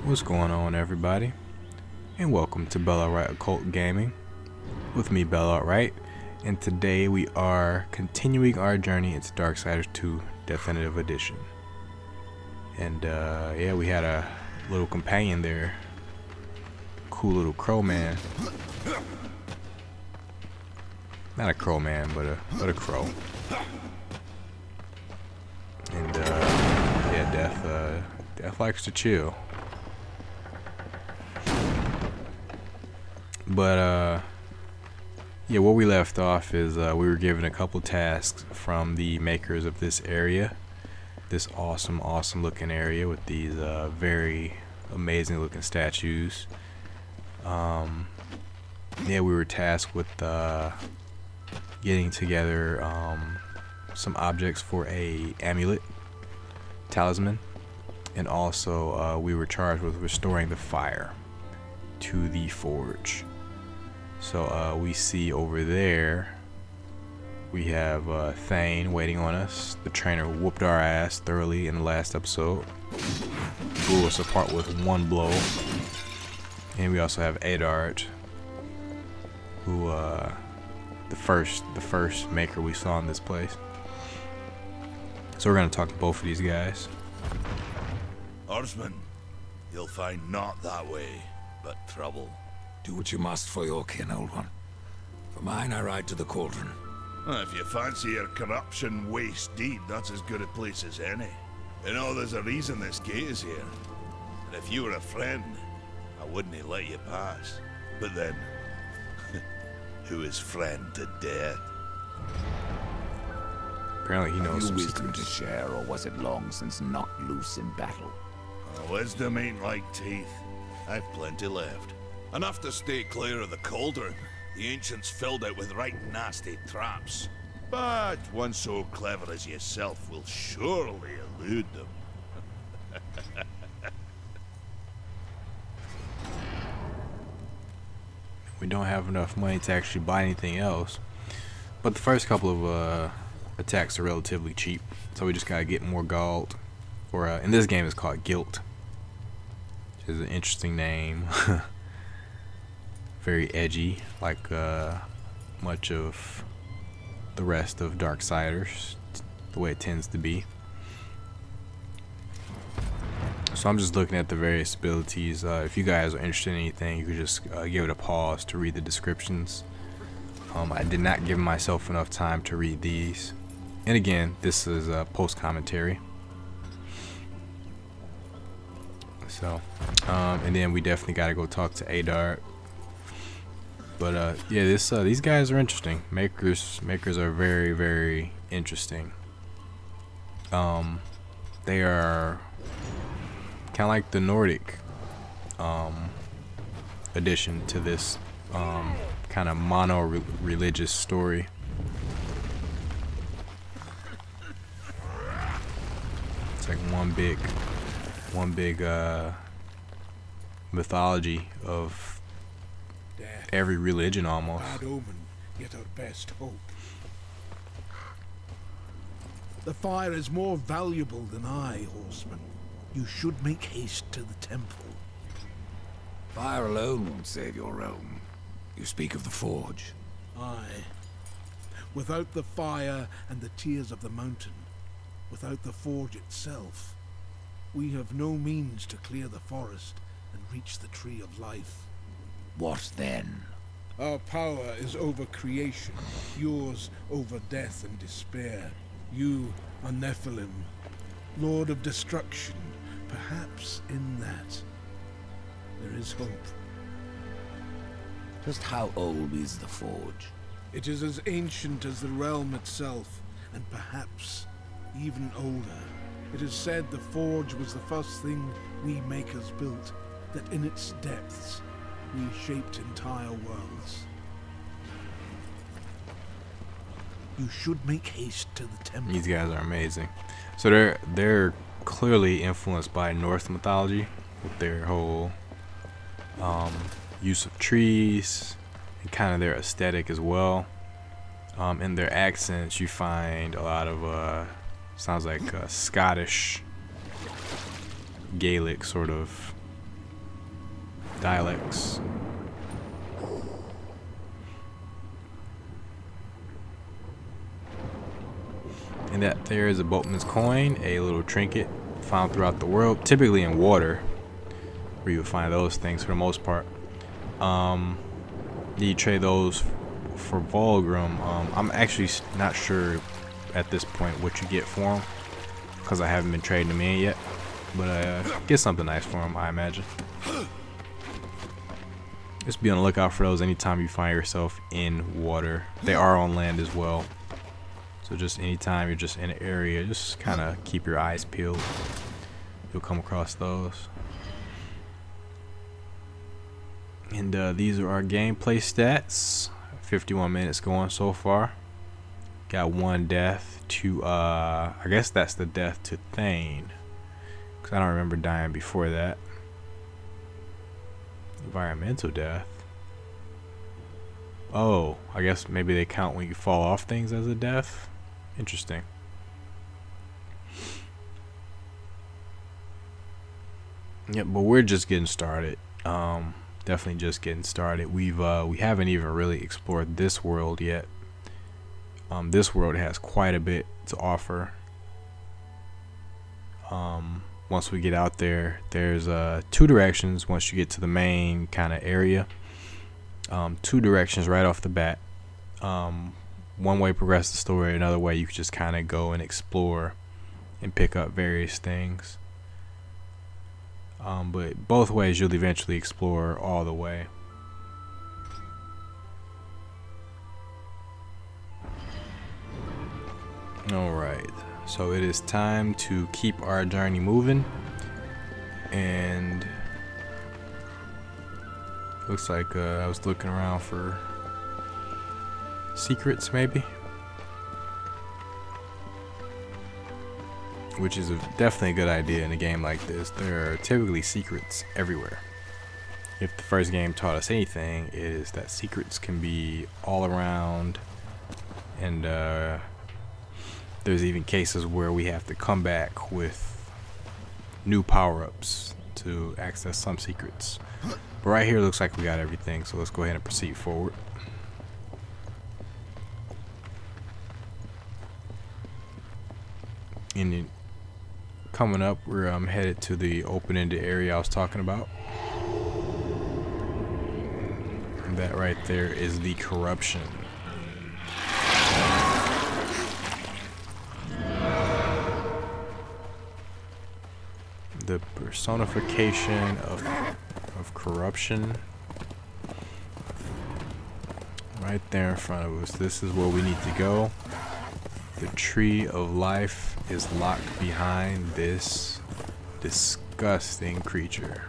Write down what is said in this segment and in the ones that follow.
What's going on, everybody? And welcome to Bellarite Occult Gaming with me, Bellarite. And today we are continuing our journey into Darksiders II Deathinitive Edition. And yeah, we had a little companion there, cool little crow man. Not a crow man, but a crow. And yeah, Death likes to chill. But yeah, where we left off is we were given a couple tasks from the makers of this area, this awesome looking area with these very amazing looking statues. Yeah, we were tasked with getting together some objects for a amulet, talisman, and also we were charged with restoring the fire to the forge. So we see over there we have Thane waiting on us. The trainer whooped our ass thoroughly in the last episode, blew us apart with one blow. And we also have Adart, who the first maker we saw in this place. So we're gonna talk to both of these guys. Horseman, you'll find not that way, but trouble. Do what you must for your kin, old one. For mine, I ride to the cauldron. If you fancy your corruption waist deep, that's as good a place as any. You know, there's a reason this gate is here. And if you were a friend, I wouldn't let you pass. But then, who is friend to death? Apparently he knows Have some you wisdom secrets. to share, or was it long since knocked loose in battle? Wisdom ain't like teeth. I've plenty left. Enough to stay clear of the cauldron. The ancients filled it with right nasty traps. But one so clever as yourself will surely elude them. We don't have enough money to actually buy anything else, but the first couple of attacks are relatively cheap, so we just gotta get more gold. Or in this game it's called guilt, which is an interesting name. Very edgy, like much of the rest of Darksiders, the way it tends to be. So I'm just looking at the various abilities. If you guys are interested in anything, you could just give it a pause to read the descriptions. I did not give myself enough time to read these. And again, this is a post commentary. So, and then we definitely got to go talk to Adart. But yeah, these guys are interesting. Makers are very interesting. They are kind of like the Nordic addition to this kind of mono-religious story. It's like one big mythology of every religion almost. Bad omen, yet our best hope. The fire is more valuable than I, horseman. You should make haste to the temple. Fire alone won't save your realm. You speak of the forge. Aye. Without the fire and the tears of the mountain, without the forge itself, we have no means to clear the forest and reach the tree of life. What then? Our power is over creation, yours over death and despair. You are Nephilim, Lord of Destruction. Perhaps in that, there is hope. Just how old is the forge? It is as ancient as the realm itself, and perhaps even older. It is said the forge was the first thing we makers built, that in its depths we shaped entire worlds. You should make haste to the temple. These guys are amazing. So they're clearly influenced by Norse mythology with their whole use of trees and kind of their aesthetic as well. In their accents, you find a lot of sounds like Scottish, Gaelic sort of dialects. And that there is a Boltons Coin, a little trinket found throughout the world, typically in water, where you would find those things for the most part. You trade those for Vulgrim. I'm actually not sure at this point what you get for them, because I haven't been trading them in yet, but get something nice for them, I imagine. Just be on the lookout for those anytime you find yourself in water. They are on land as well, so just anytime you're just in an area, just kind of keep your eyes peeled. You'll come across those. And these are our gameplay stats. 51 minutes going so far. Got 1 death to I guess that's the death to Thane, because I don't remember dying before that. Environmental death. Oh, I guess maybe they count when you fall off things as a death. Interesting. Yep, but we're just getting started. Definitely just getting started. We haven't even really explored this world yet. This world has quite a bit to offer. Once we get out there, there's 2 directions once you get to the main kind of area. 2 directions right off the bat. One way progress the story, another way you can just kind of go and explore and pick up various things. But both ways you'll eventually explore all the way. Alright, so it is time to keep our journey moving, and looks like I was looking around for secrets maybe, which is definitely a good idea in a game like this. There are typically secrets everywhere. If the first game taught us anything, it is that secrets can be all around, and there's even cases where we have to come back with new power-ups to access some secrets. But right here looks like we got everything, so let's go ahead and proceed forward. And then coming up, we're headed to the open-ended area I was talking about. And that right there is the corruption. The personification of corruption right there in front of us. This is where we need to go. The tree of life is locked behind this disgusting creature.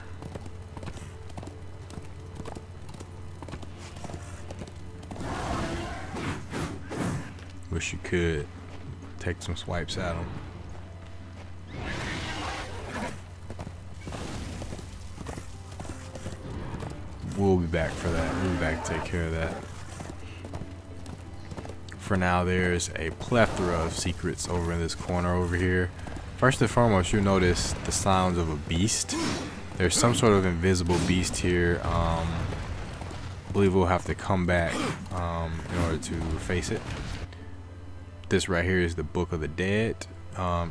Wish you could take some swipes at him. We'll be back for that. We'll be back to take care of that. For now, there's a plethora of secrets over in this corner over here. First and foremost, you'll notice the sounds of a beast. There's some sort of invisible beast here. I believe we'll have to come back in order to face it. This right here is the Book of the Dead.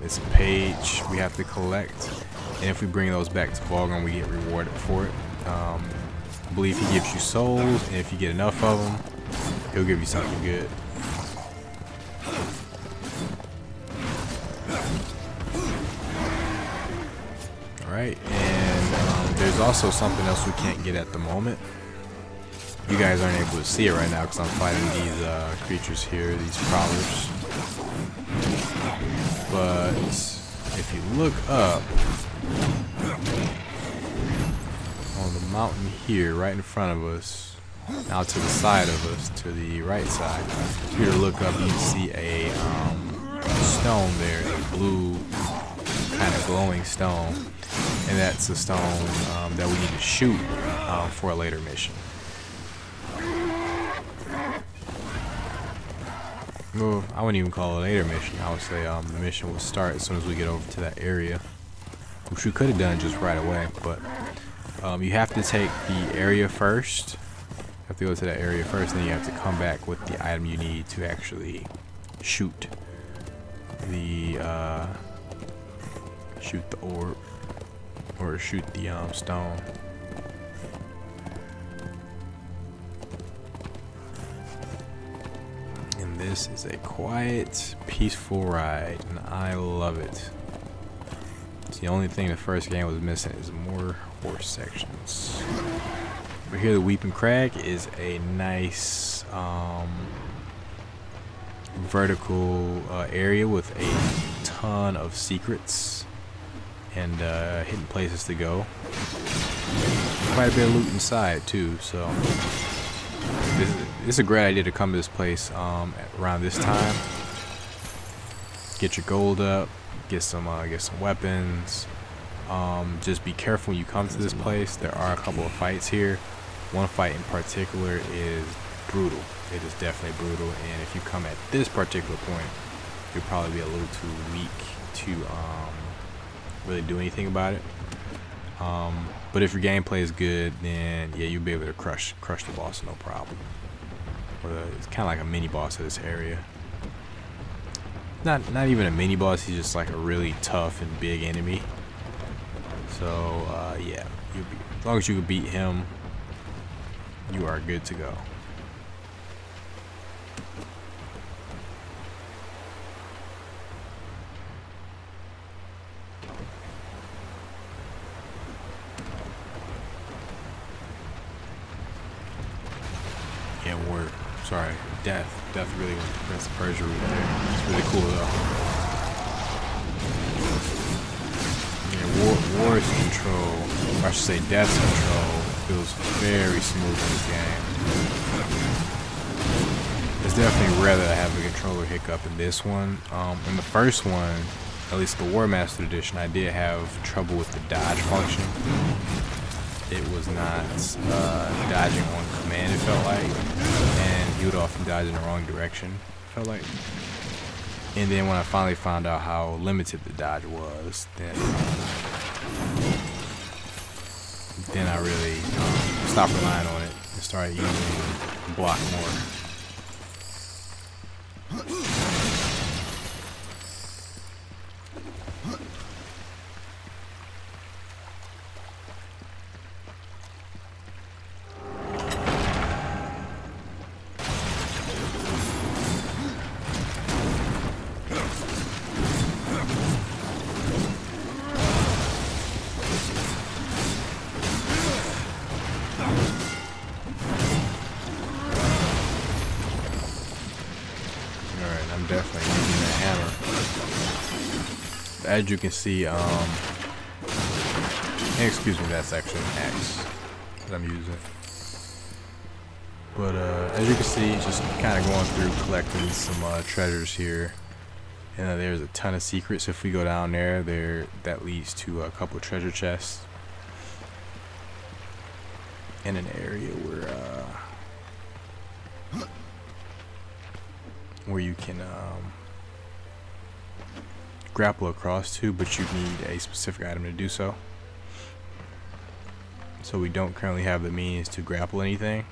It's a page we have to collect, and if we bring those back to Vulgrim, we get rewarded for it. I believe he gives you souls, and if you get enough of them, he'll give you something good. Alright, and there's also something else we can't get at the moment. You guys aren't able to see it right now because I'm fighting these creatures here, these prowlers. But if you look up on the mountain here, right in front of us, now to the side of us, to the right side, if you were to look up, you can see a stone there, a blue kind of glowing stone, and that's a stone that we need to shoot for a later mission. Well, I wouldn't even call it a later mission. I would say the mission will start as soon as we get over to that area, which we could have done just right away, but You have to take the area first. You have to go to that area first, then you have to come back with the item you need to actually shoot the orb or shoot the stone. And this is a quiet, peaceful ride, and I love it. It's the only thing the first game was missing is more horse sections. But here the Weeping Crag is a nice vertical area with a ton of secrets and hidden places to go. Quite a bit of loot inside too, so this is a great idea to come to this place around this time. Get your gold up, get some weapons. Just be careful when you come to this place. There are a couple of fights here. One fight in particular is brutal. It is definitely brutal, and if you come at this particular point, you'll probably be a little too weak to really do anything about it. But if your gameplay is good, then yeah, you'll be able to crush the boss no problem. It's kind of like a mini boss of this area. Not even a mini boss. He's just like a really tough and big enemy. So yeah, as long as you can beat him, you are good to go. Yeah, sorry, Death really went to Prince of Persia route there. It's really cool though. Yeah, War's control, or I should say Death's control, feels very smooth in this game. It's definitely rare that I have a controller hiccup in this one. In the first one, at least the War Master Edition, I did have trouble with the dodge function. It was not dodging on command, it felt like, and he would often dodge in the wrong direction, it felt like. And then when I finally found out how limited the dodge was, then I really stopped relying on it and started using block more. Definitely using that hammer. As you can see, excuse me, that's actually an axe that I'm using. But as you can see, just kind of going through collecting some treasures here, and there's a ton of secrets. If we go down there, that leads to a couple of treasure chests in an area where you can grapple across to, but you need a specific item to do so. So we don't currently have the means to grapple anything,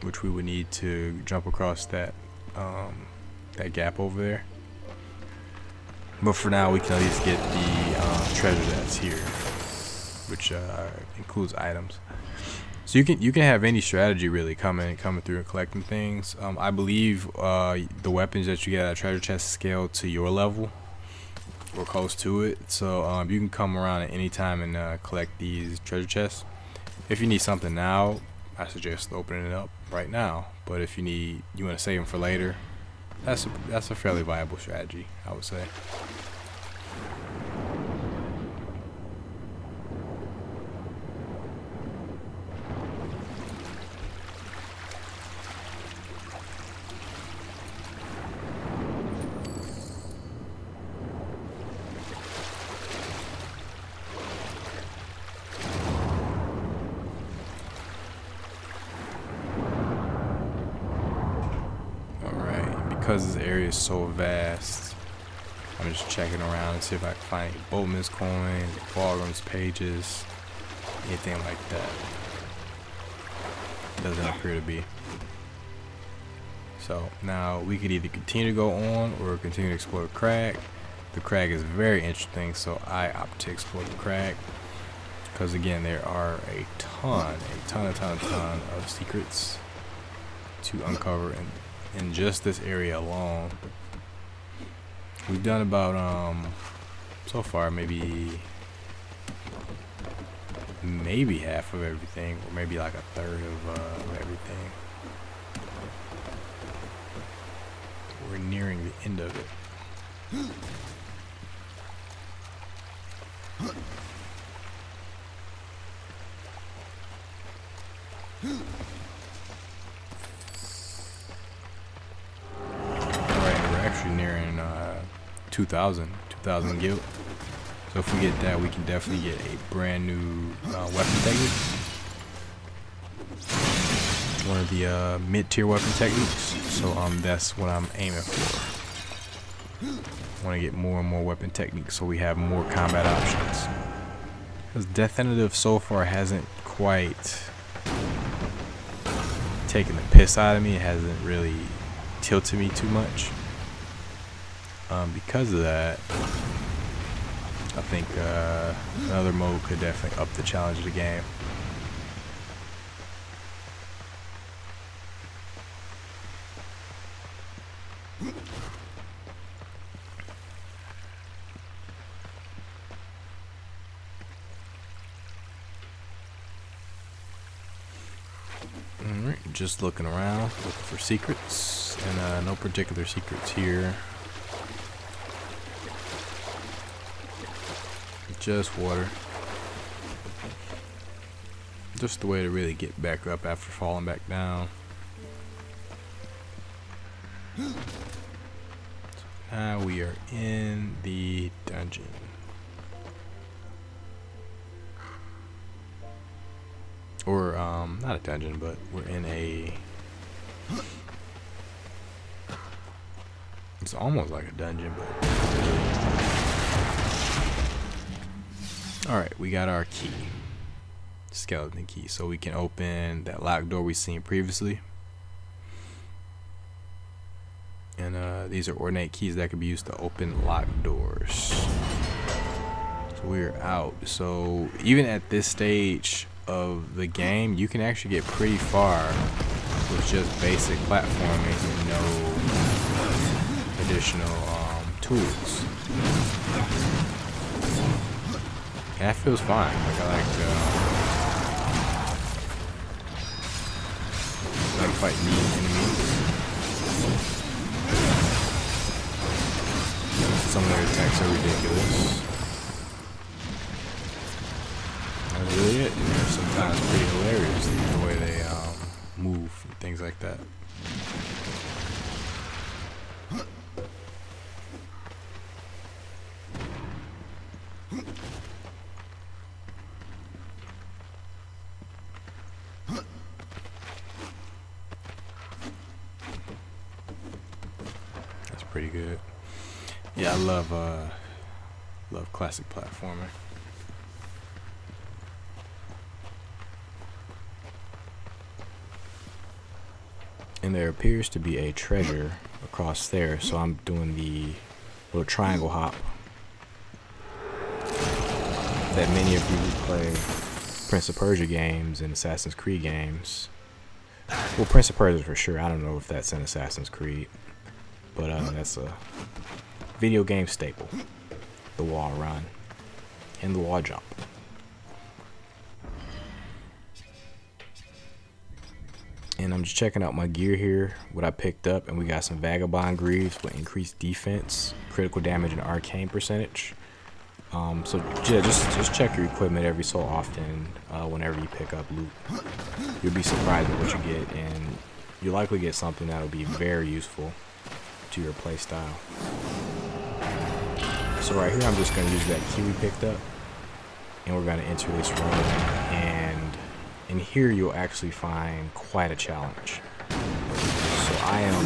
which we would need to jump across that gap over there. But for now, we can at least get the treasure that's here, which includes items. So you can have any strategy really coming through and collecting things. I believe the weapons that you get out of treasure chest scale to your level or close to it. So you can come around at any time and collect these treasure chests. If you need something now, I suggest opening it up right now. But if you want to save them for later, that's a fairly viable strategy, I would say. Because this area is so vast, I'm just checking around and see if I can find any Boltons Coin, forums, pages, anything like that. Doesn't appear to be. So now we could either continue to go on or continue to explore the crag. The crag is very interesting, so I opt to explore the crag because again there are a ton of secrets to uncover in just this area alone. We've done about so far maybe half of everything, or maybe like a third of everything. We're nearing the end of it. Alright, we're actually nearing 2,000 guild. So if we get that, we can definitely get a brand new weapon technique. One of the mid-tier weapon techniques. So that's what I'm aiming for. I want to get more and more weapon techniques so we have more combat options. Because Deathinitive so far hasn't quite taken the piss out of me. It hasn't really tilted me too much. Because of that, I think another mode could definitely up the challenge of the game. Alright, just looking around, looking for secrets, and no particular secrets here. Just water. Just the way to really get back up after falling back down. So now we are in the dungeon. Or not a dungeon, but we're in a, it's almost like a dungeon, but alright, we got our key, skeleton key, so we can open that locked door we seen previously. And these are ornate keys that can be used to open locked doors. So we're out. So even at this stage of the game, you can actually get pretty far with just basic platforming and no additional tools. And that feels fine. Like I like fight these enemies. Some of their attacks are ridiculous. That's really it. And they're sometimes pretty hilarious the way they move and things like that. That's pretty good. Yeah, I love classic platforming. And there appears to be a treasure across there, so I'm doing the little triangle hop that many of you who play Prince of Persia games and Assassin's Creed games, well, Prince of Persia for sure, I don't know if that's in Assassin's Creed, but that's a video game staple, the wall run and the wall jump. And I'm just checking out my gear here, what I picked up, and we got some Vagabond Greaves with increased defense, critical damage, and arcane percentage. So yeah, just check your equipment every so often whenever you pick up loot. You'll be surprised at what you get, and you'll likely get something that'll be very useful to your play style. So right here, I'm just going to use that key we picked up, and we're going to enter this room, and in here you'll actually find quite a challenge. So I am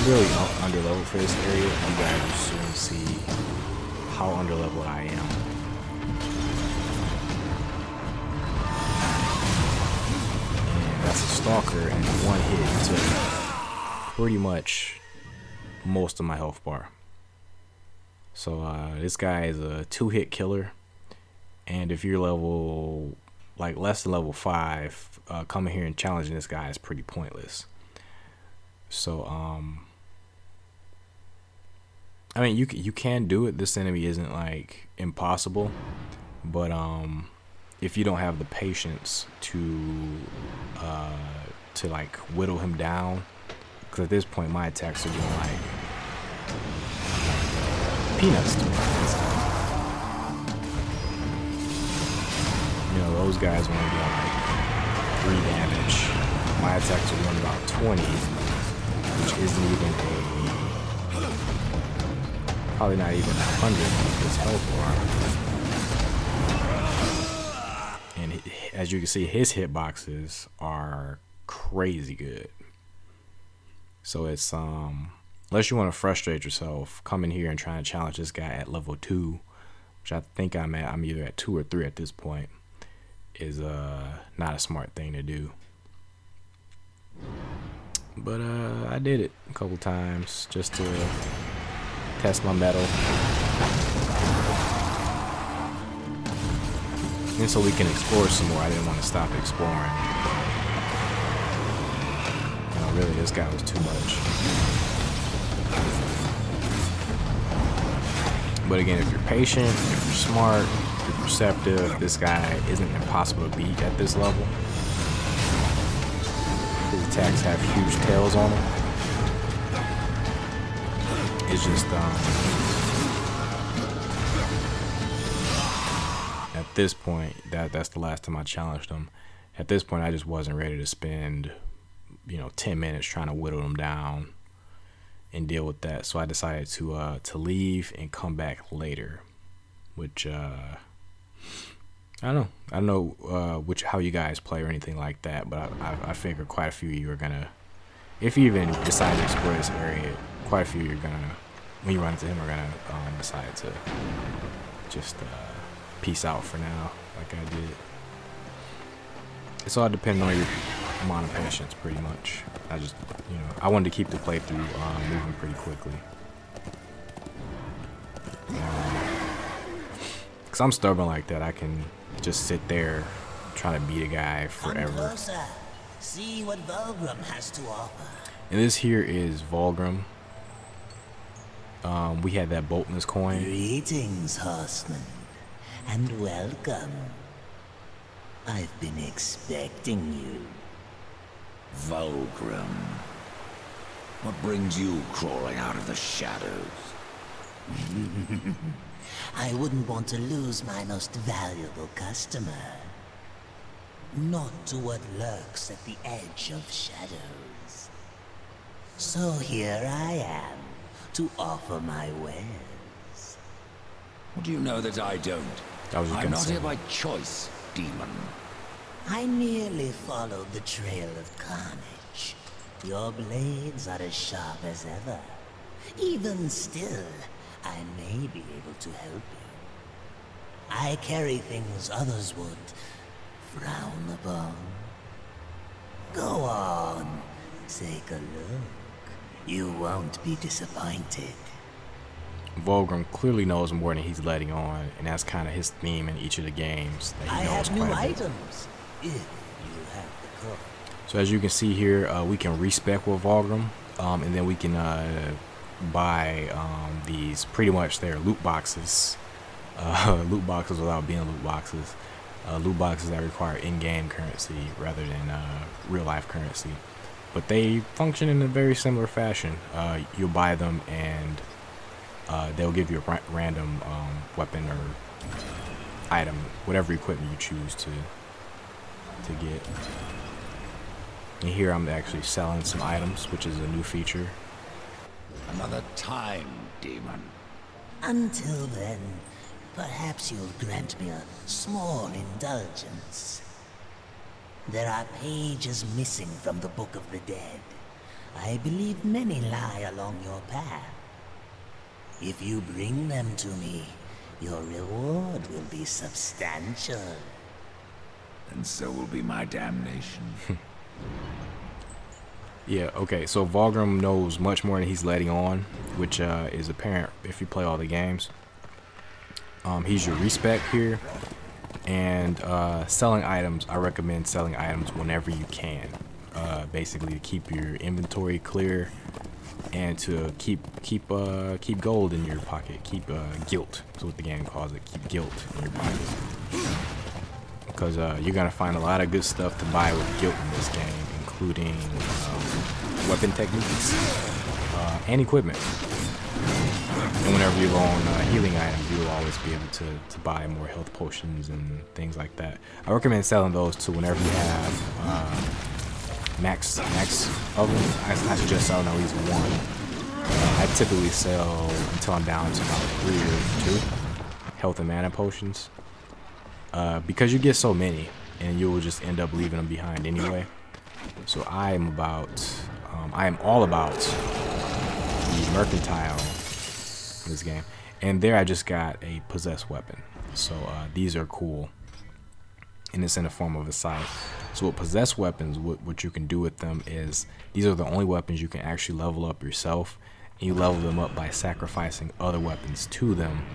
really underleveled for this area. You guys will soon see how underleveled I am. And that's a stalker, and one hit took pretty much most of my health bar. So this guy is a 2-hit killer, and if you're level like less than level 5, coming here and challenging this guy is pretty pointless. So I mean, you can do it. This enemy isn't like impossible, but if you don't have the patience to like whittle him down, because at this point my attacks are doing like peanuts to me. You know, those guys only do like 3 damage. My attacks are doing about 20, which isn't even probably not even 100 of his health bar. And as you can see, his hitboxes are crazy good. So it's unless you want to frustrate yourself, come in here and try and challenge this guy at level 2, which I think I'm either at 2 or 3 at this point, is not a smart thing to do. But I did it a couple times just to test my mettle, and so we can explore some more. I didn't want to stop exploring. You know, really, this guy was too much. But again, if you're patient, if you're smart, if you're perceptive, this guy isn't impossible to beat at this level. His attacks have huge tails on them. It's just at this point, that's the last time I challenged him. At this point, I just wasn't ready to spend, you know, 10 minutes trying to whittle him down and deal with that. So I decided to leave and come back later, which I don't know how you guys play or anything like that, but I figure quite a few of you are gonna, if you even decide to explore this area, quite a few of you are gonna, when you run into him, are gonna decide to just peace out for now, like I did. It's all depending on your amount of patience, pretty much. I just, you know, I wanted to keep the playthrough moving pretty quickly. Cause I'm stubborn like that. I can just sit there trying to beat a guy forever. Come closer. See what Vulgrim has to offer. And this here is Vulgrim. We had that Boltons Coin. Greetings, horseman, and welcome. I've been expecting you. Vulgrim. What brings you crawling out of the shadows? I wouldn't want to lose my most valuable customer. Not to what lurks at the edge of shadows. So here I am, to offer my wares. What do you know that I don't? I'm not here by choice, demon. I merely followed the trail of carnage. Your blades are as sharp as ever. Even still, I may be able to help you. I carry things others would frown upon. Go on, take a look. You won't be disappointed. Vulgrim clearly knows more than he's letting on, and that's kind of his theme in each of the games. That he I knows have new quite a bit. items, if you have the coin. So as you can see here, we can respec with Vulgrim, and then we can buy these, pretty much they're loot boxes. Loot boxes without being loot boxes. Loot boxes that require in-game currency rather than real-life currency. But they function in a very similar fashion. You'll buy them and they'll give you a random weapon or item, whatever equipment you choose to get. And here I'm actually selling some items, which is a new feature. Another time, demon. Until then, perhaps you'll grant me a small indulgence. There are pages missing from the Book of the Dead. I believe many lie along your path. If you bring them to me, your reward will be substantial. And so will be my damnation. Yeah, okay, so Vulgrim knows much more than he's letting on, which is apparent if you play all the games. He's your respec here, and selling items, I recommend selling items whenever you can. Basically to keep your inventory clear and to keep gold in your pocket, keep guilt, that's what the game calls it, keep guilt in your pocket. Because you're gonna find a lot of good stuff to buy with guilt in this game, including weapon techniques and equipment. And whenever you go on healing items, you will always be able to buy more health potions and things like that. I recommend selling those too whenever you have max of them. I suggest selling at least one. I typically sell until I'm down to about 3 or 2 health and mana potions. Because you get so many, and you will just end up leaving them behind anyway. So I am all about the mercantile in this game. And there I just got a possessed weapon. So these are cool. And it's in the form of a scythe. So with possessed weapons, what you can do with them is, these are the only weapons you can actually level up yourself. And you level them up by sacrificing other weapons to them.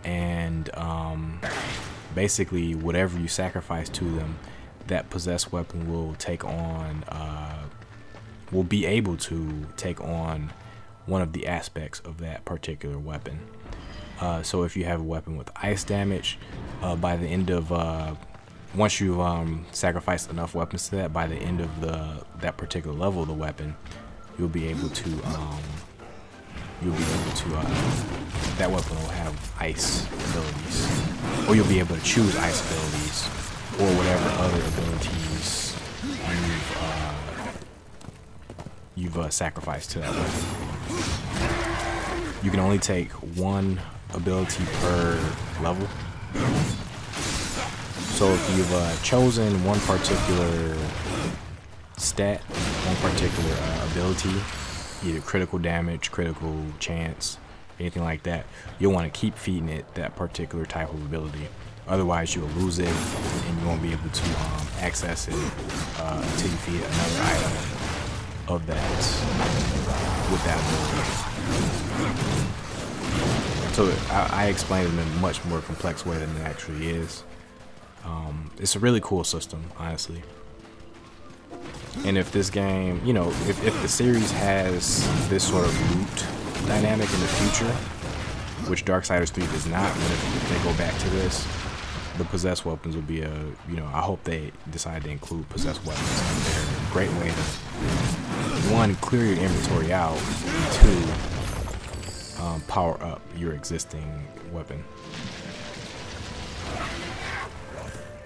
And basically whatever you sacrifice to them, that possessed weapon will take on, will be able to take on one of the aspects of that particular weapon. So if you have a weapon with ice damage, by the end of once you've sacrificed enough weapons to that, by the end of that particular level of the weapon, you'll be able to that weapon will have ice abilities, or you'll be able to choose ice abilities, or whatever other abilities you've sacrificed to that weapon. You can only take one ability per level. So if you've chosen one particular stat, one particular ability, either critical damage, critical chance, anything like that, you'll want to keep feeding it that particular type of ability. Otherwise you'll lose it and you won't be able to access it until you feed another item of that with that ability. So I explained it in a much more complex way than it actually is. It's a really cool system, honestly. And if this game, you know, if the series has this sort of loot dynamic in the future, which Darksiders 3 does not, but if they go back to this, the possessed weapons will be I hope they decide to include possessed weapons. They're a great way to, one, clear your inventory out, and two, power up your existing weapon.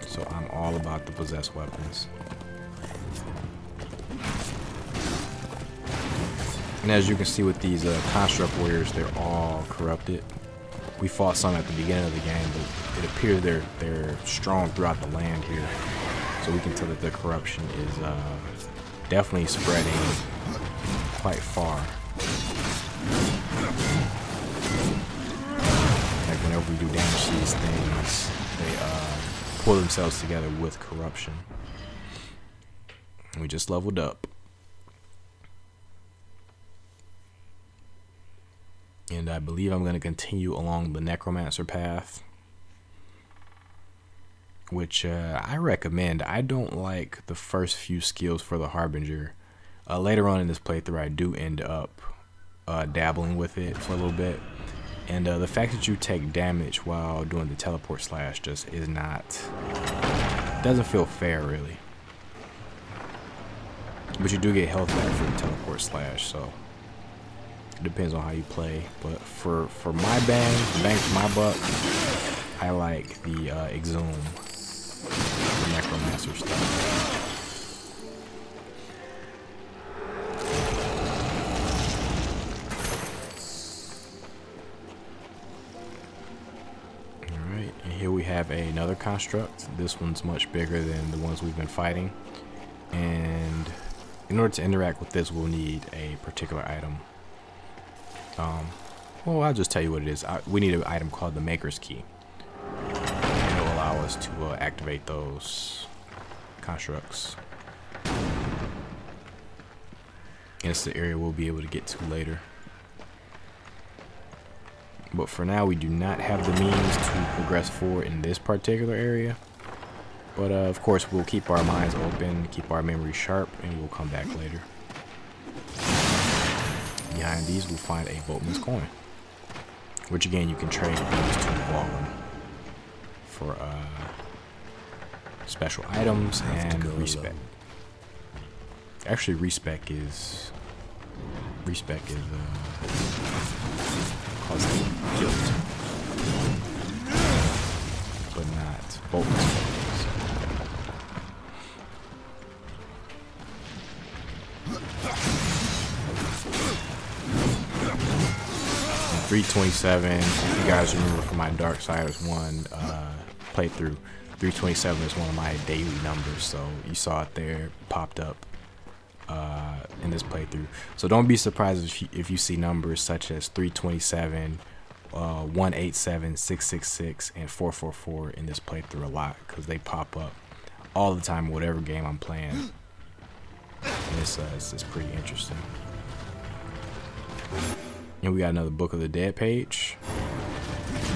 So I'm all about the possessed weapons. And as you can see with these construct warriors, they're all corrupted. We fought some at the beginning of the game, but it appears they're strong throughout the land here. So we can tell that the corruption is definitely spreading quite far. Like whenever we do damage to these things, they pull themselves together with corruption. We just leveled up. And I believe I'm going to continue along the Necromancer path, which I recommend. I don't like the first few skills for the Harbinger. Later on in this playthrough, I do end up dabbling with it for a little bit. And the fact that you take damage while doing the teleport slash just is not, doesn't feel fair really. But you do get health back for the teleport slash, so it depends on how you play. But for my bang for my buck, I like the Exhume, the Necromancer stuff. Alright, and here we have another construct. This one's much bigger than the ones we've been fighting. And in order to interact with this, we'll need a particular item. Well, I'll just tell you what it is. We need an item called the Maker's Key. And it will allow us to activate those constructs. And it's the area we'll be able to get to later. But for now, we do not have the means to progress forward in this particular area. But of course, we'll keep our minds open, keep our memory sharp, and we'll come back later. Behind these, we'll find a Boltons Coin, which again, you can trade these to Bolton for special items and respec. Actually, respec is cause guilt, but not Boltons Coins. 327, if you guys remember from my Darksiders 1 playthrough, 327 is one of my daily numbers, so you saw it there, popped up in this playthrough. So don't be surprised if you see numbers such as 327, 187, 666, and 444 in this playthrough a lot, because they pop up all the time in whatever game I'm playing. And it's pretty interesting. And we got another Book of the Dead page.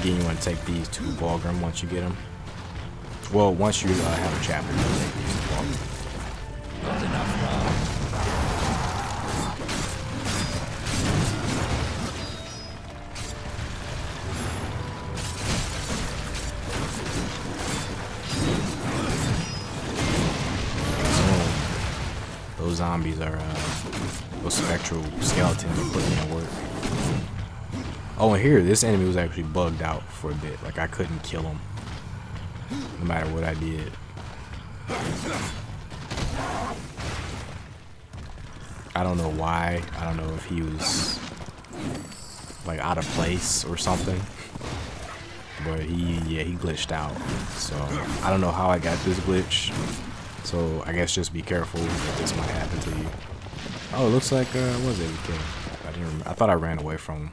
Again, you want to take these to Vulgrim once you get them. Well, once you have a chapter, you take these to Vulgrim. Not enough, So, those zombies are those spectral skeletons are putting in work. Oh, and here, this enemy was actually bugged out for a bit. Like, I couldn't kill him, no matter what I did. I don't know why. I don't know if he was, like, out of place or something. But he glitched out. So, I don't know how I got this glitch. So, I guess just be careful that this might happen to you. Oh, it looks like, what was it? I didn't remember. I thought I ran away from him.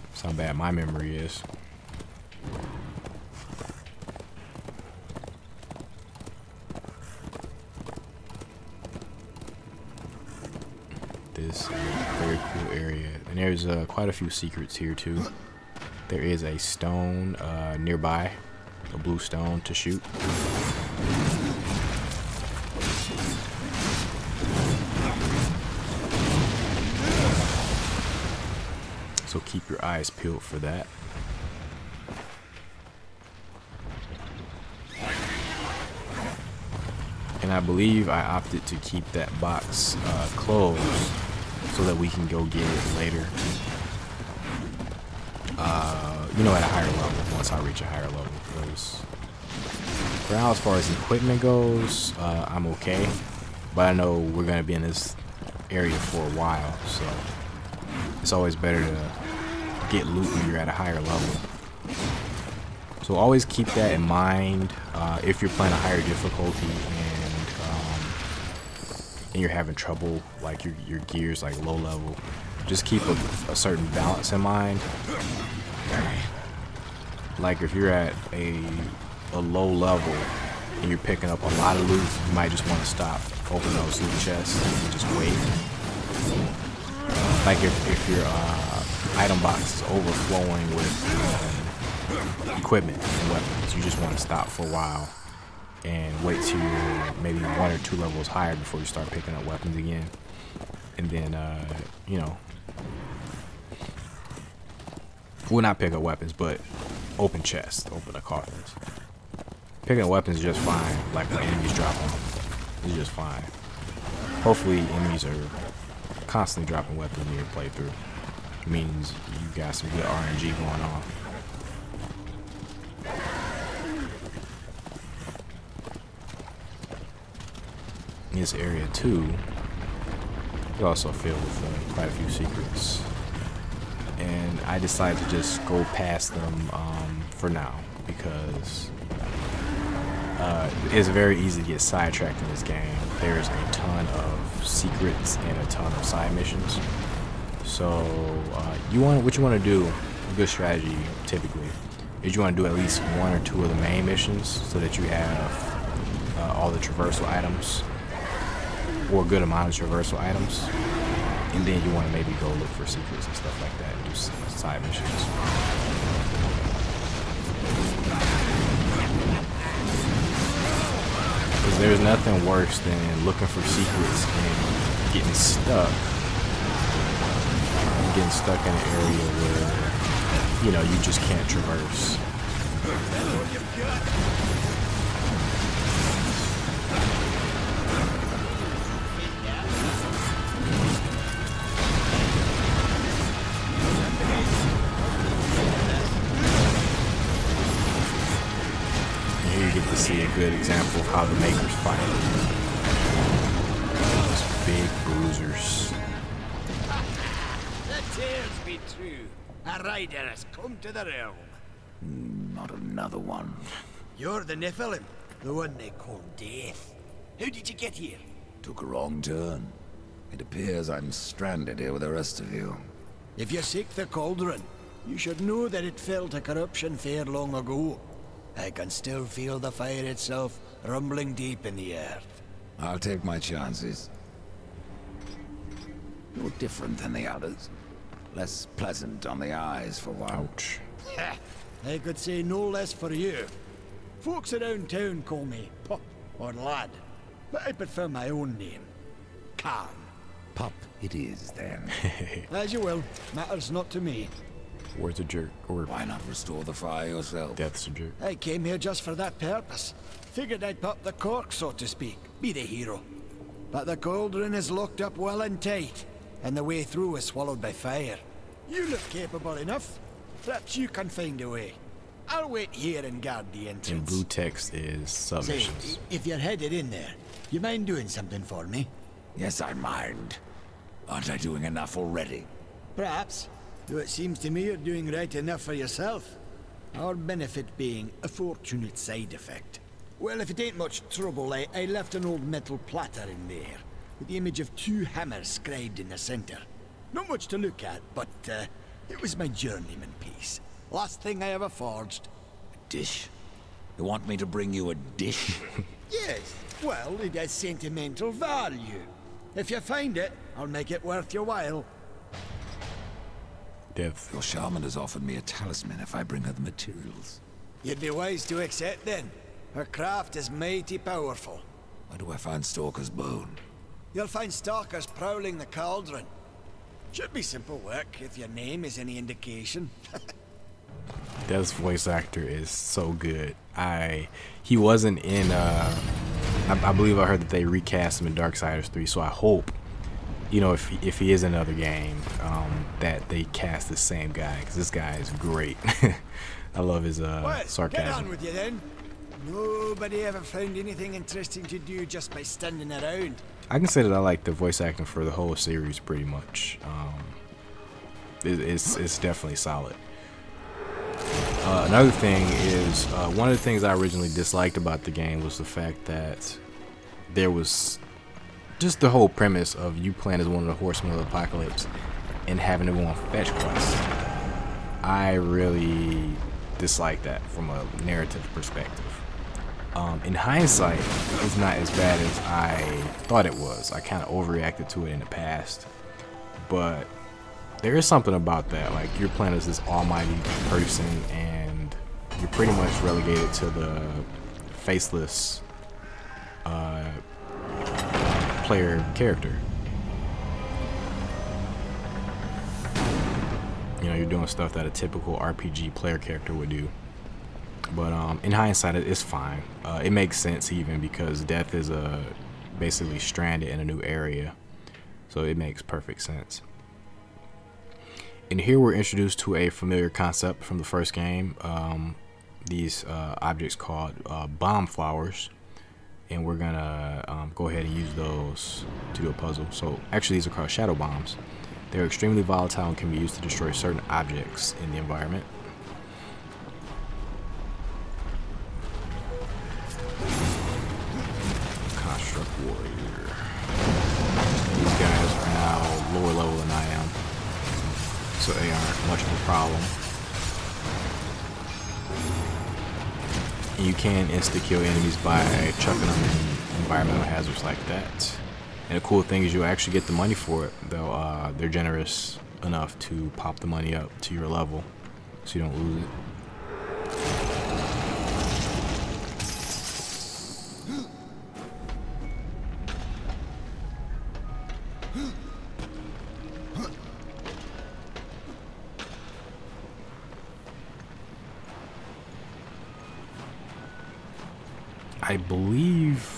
That's how bad my memory is. This is a very cool area. And there's quite a few secrets here, too. There is a stone nearby, a blue stone to shoot. So keep your eyes peeled for that. And I believe I opted to keep that box closed so that we can go get it later. You know, at a higher level, once I reach a higher level. Because for now, as far as equipment goes, I'm okay. But I know we're going to be in this area for a while, so it's always better to get loot when you're at a higher level. So always keep that in mind if you're playing a higher difficulty and you're having trouble, like your gear's like low level. Just keep a certain balance in mind. Like if you're at a low level and you're picking up a lot of loot, you might just want to stop, open those loot chests, and just wait. Like if your item box is overflowing with equipment and weapons, you just want to stop for a while and wait till you're maybe 1 or 2 levels higher before you start picking up weapons again. And then, you know, well, not pick up weapons, but open chests, open the coffins. Picking up weapons is just fine, like when enemies drop them. It's just fine. Hopefully enemies are constantly dropping weapons in your playthrough. It means you got some good RNG going on. This area too is also filled with quite a few secrets, and I decided to just go past them for now because it's very easy to get sidetracked in this game. There's a ton of secrets and a ton of side missions. So what you want to do, a good strategy typically, is you want to do at least 1 or 2 of the main missions so that you have all the traversal items, or a good amount of traversal items, and then you want to maybe go look for secrets and stuff like that and do side missions. Because there's nothing worse than looking for secrets and getting stuck. Getting stuck in an area where, you know, you just can't traverse. And here you get to see a good example of how the makers fight. Those big bruisers. Tales be true. A rider has come to the realm. Not another one. You're the Nephilim, the one they call Death. How did you get here? Took a wrong turn. It appears I'm stranded here with the rest of you. If you seek the cauldron, you should know that it fell to corruption fair long ago. I can still feel the fire itself rumbling deep in the earth. I'll take my chances. You're different than the others. Less pleasant on the eyes for one. Ouch. I could say no less for you. Folks around town call me Pup or Lad, but I prefer my own name. Calm. Pup it is, then. As you will. Matters not to me. Where's a jerk? Or Why not restore the fire yourself? Death's a jerk. I came here just for that purpose. Figured I'd pop the cork, so to speak. Be the hero. But the cauldron is locked up well and tight, and the way through is swallowed by fire. You look capable enough. Perhaps you can find a way. I'll wait here and guard the entrance. And blue text is submissions. Say, if you're headed in there, you mind doing something for me? Yes, I mind. Aren't I doing enough already? Perhaps. Though it seems to me you're doing right enough for yourself. Our benefit being a fortunate side effect. Well, if it ain't much trouble, I left an old metal platter in there, with the image of 2 hammers scribed in the center. Not much to look at, but it was my journeyman piece. Last thing I ever forged. A dish? You want me to bring you a dish? Yes, well, it has sentimental value. If you find it, I'll make it worth your while. Death. Your shaman has offered me a talisman if I bring her the materials. You'd be wise to accept then. Her craft is mighty powerful. Where do I find Stalker's bone? You'll find stalkers prowling the cauldron. Should be simple work, if your name is any indication. Death's voice actor is so good. He wasn't in I believe I heard that they recast him in Darksiders 3, so I hope, you know, if he is in another game, that they cast the same guy, because this guy is great. I love his sarcasm. Get on with you then. Nobody ever found anything interesting to do just by standing around. I can say that I like the voice acting for the whole series pretty much. It's definitely solid. Another thing is, one of the things I originally disliked about the game was the fact that there was just the whole premise of you playing as one of the horsemen of the apocalypse and having to go on fetch quests. I really dislike that from a narrative perspective. In hindsight, it's not as bad as I thought it was. I kind of overreacted to it in the past, but there is something about that. Like, you're playing as this almighty person and you're pretty much relegated to the faceless player character. You know, you're doing stuff that a typical RPG player character would do. But in hindsight, it's fine. It makes sense even because Death is basically stranded in a new area. So it makes perfect sense. And here we're introduced to a familiar concept from the first game. These objects called bomb flowers. And we're gonna go ahead and use those to do a puzzle. So actually these are called shadow bombs. They're extremely volatile and can be used to destroy certain objects in the environment. problem. And you can insta-kill enemies by chucking them in environmental hazards like that. And the cool thing is you'll actually get the money for it. They're generous enough to pop the money up to your level so you don't lose it. I believe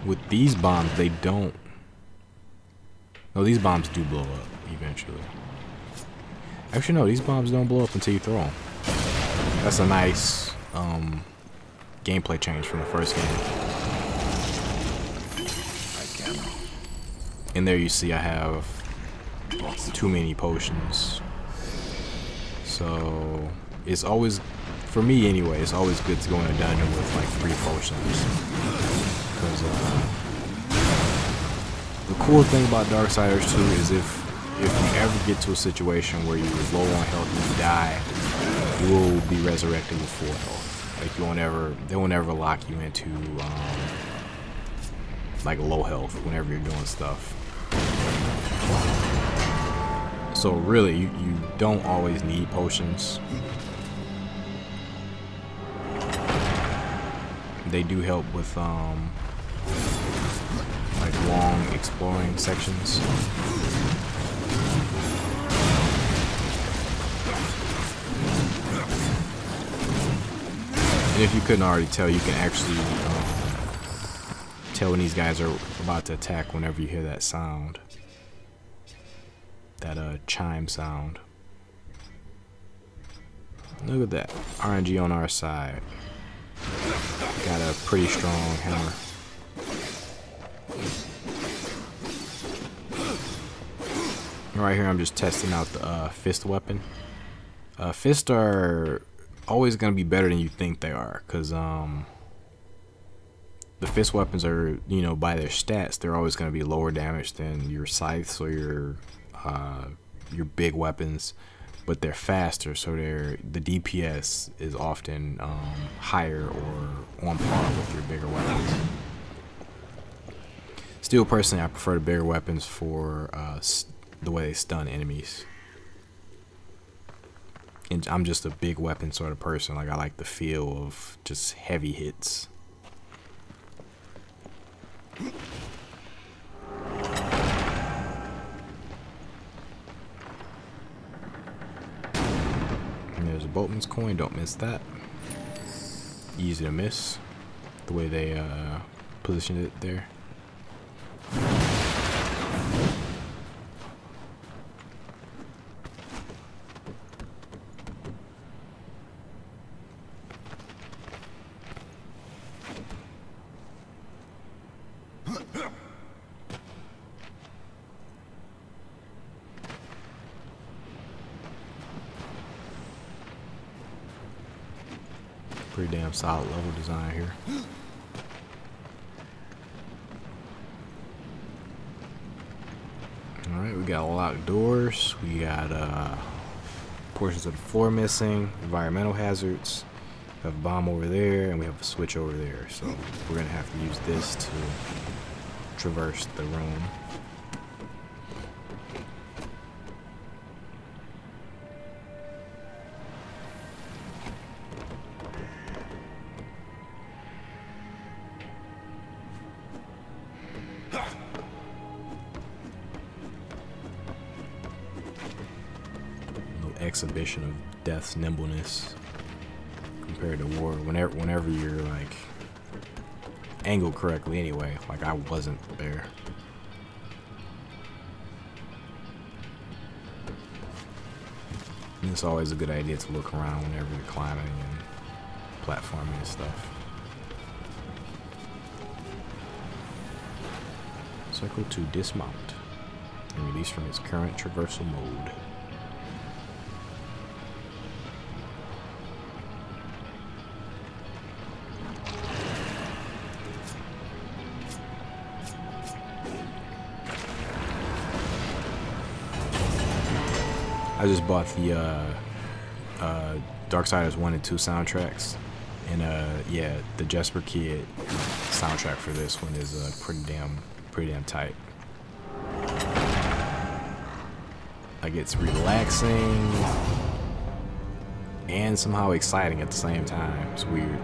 with these bombs they don't. No, these bombs do blow up eventually. Actually, no, these bombs don't blow up until you throw them. That's a nice gameplay change from the first game. And there you see I have too many potions. So it's always, for me anyway, it's always good to go in a dungeon with like 3 potions. Because the cool thing about Darksiders 2 is if you ever get to a situation where you're low on health and you die, you will be resurrected with full health. Like they won't ever lock you into like low health whenever you're doing stuff. So really, you don't always need potions. They do help with like long exploring sections. And if you couldn't already tell, you can actually tell when these guys are about to attack whenever you hear that sound. That chime sound. Look at that. RNG on our side. Got a pretty strong hammer. Right here I'm just testing out the fist weapon. Fists are always going to be better than you think they are, because the fist weapons are, you know, by their stats, they're always going to be lower damage than your scythes or your big weapons, but they're faster, so the DPS is often higher or on par with your bigger weapons. Still, personally, I prefer the bigger weapons for the way they stun enemies. And I'm just a big weapon sort of person. Like, I like the feel of just heavy hits. And there's a Boltons Coin, don't miss that. Easy to miss, the way they positioned it there. Pretty damn solid level design here. Alright, we got locked doors. We got portions of the floor missing, environmental hazards. We have a bomb over there, and we have a switch over there. So we're gonna have to use this to traverse the room. Exhibition of death's nimbleness compared to war. Whenever you're like angled correctly, anyway. Like, I wasn't there. And it's always a good idea to look around whenever you're climbing and platforming and stuff. Circle to dismount and release from its current traversal mode. I I just bought the Darksiders 1 and 2 soundtracks, and yeah, the Jesper Kyd soundtrack for this one is pretty damn tight. Like, it's relaxing and somehow exciting at the same time. It's weird.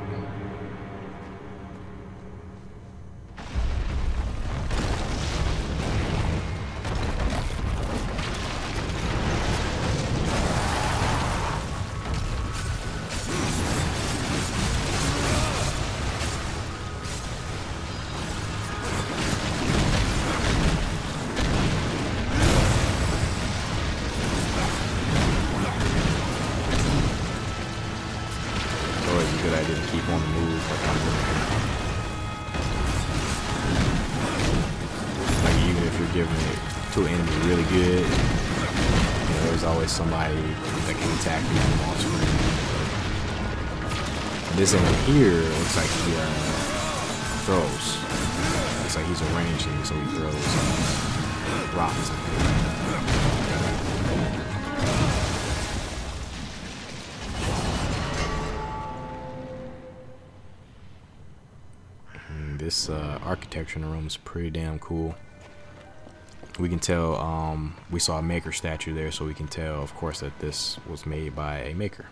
Good idea to keep on the move like I'm doing. Like, even if you're giving it to an enemy really good, you know, there's always somebody that can attack you from off screen. This enemy here looks like he throws. Looks like he's a ranging, so he throws rocks. This architecture in the room is pretty damn cool. We can tell, we saw a maker statue there, so we can tell, of course, that this was made by a maker.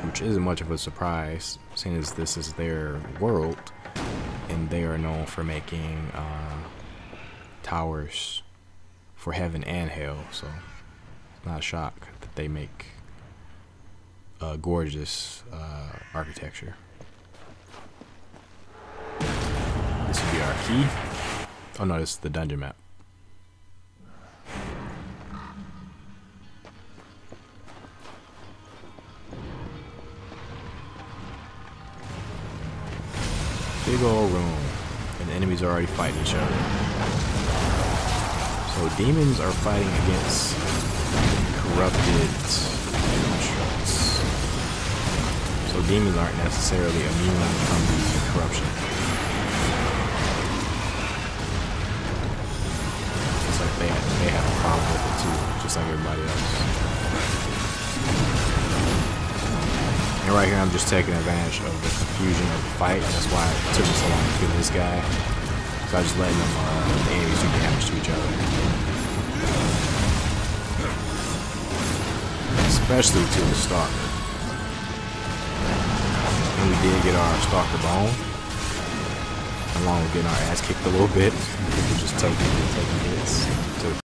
Which isn't much of a surprise, seeing as this is their world, and they are known for making towers for heaven and hell, so not a shock that they make gorgeous architecture. This would be our key. Oh no, this is the dungeon map. Big old room. And the enemies are already fighting each other. So demons are fighting against corrupted constructs. So demons aren't necessarily immune from the corruption. They have a problem with it too, just like everybody else. And right here, I'm just taking advantage of the confusion of the fight. That's why it took me so long to kill this guy. So I just letting them, the enemies do damage to each other. Especially to the stalker. And we did get our stalker bone, along with getting our ass kicked a little bit. We could just take hits to the